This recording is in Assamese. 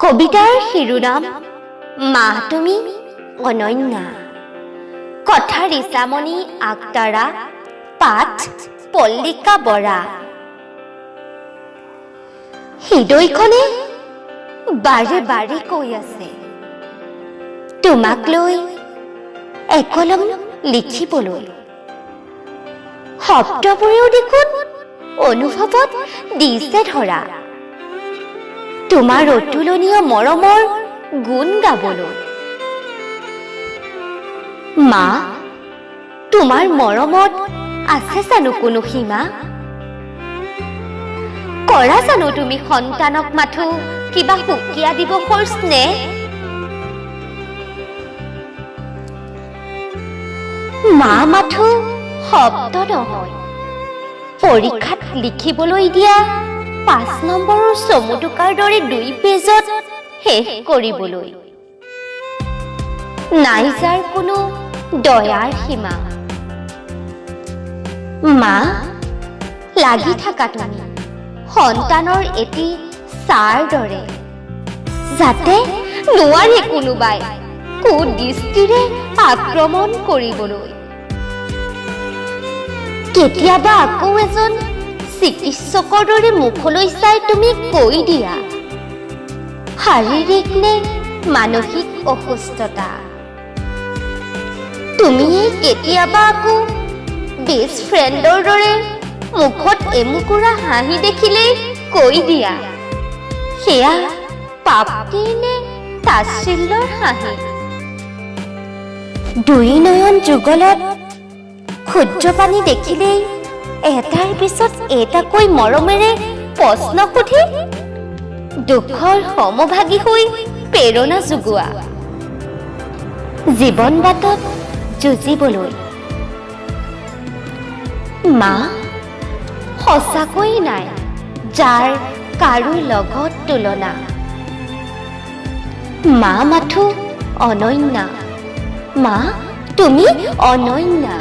কবিতাৰ শিৰোনাম মা তুমি অনন্যা। কথা ৰিচামণি আক্তাৰা, পাঠ পল্লিকা বৰা। হৃদয়খনে বাৰে বাৰে কৈ আছে তোমাক লৈ একলম লিখিবলৈ। শব্দবোৰেও দেখোন অনুভৱত দিছে ধৰা তোমাৰ অতুলনীয় মৰমৰ গুণ গাবলৈ। মা, তোমাৰ মৰমত আছে জানো কোনো সীমা? কৰা জানো তুমি সন্তানক মাথো কিবা সুকীয়া দিৱসৰ স্নেহ? মা মাথো শব্দ নহয়, পৰীক্ষাত লিখিবলৈ দিয়া 5 নম্বৰৰ চমুটোকাৰ দৰে 2 পেজত শেষ কৰিবলৈ। নাই যাৰ কোনো দয়াৰ সীমা। মা, লাগি থাকা তুমি সন্তানৰ এটি ছাৰ দৰে, যাতে নোৱাৰে কোনোবাই কুদৃষ্টিৰে আক্ৰমণ কৰিবলৈ। কেতিয়াবা আকৌ এজন চিকিৎসকৰ দৰে মুখলৈ চাই তুমি কৈ দিয়া শাৰীৰিক নে মানসিক অসুস্থতা। তুমিয়ে কেতিয়াবা আকৌ বেষ্ট ফ্ৰেণ্ডৰ দৰে মুখত এমুকুৰা হাঁহি দেখিলেই কৈ দিয়া সেয়া পাপটিৰ নে তাচ্ছিল্যৰ হাঁহি। 2 নয়ন যুগলত ক্ষুদ্ৰ পানী দেখিলেই এটাৰ পিছত এটাকৈ মৰমেৰে প্ৰশ্ন সুধি দুখৰ সমভাগী হৈ প্ৰেৰণা যোগোৱা। জীৱন বাটত যুঁজিবলৈ। মা, সঁচাকৈ নাই যাৰ কাৰো লগত তুলনা। মা মাথো অনন্যা। মা, তুমি অনন্যা।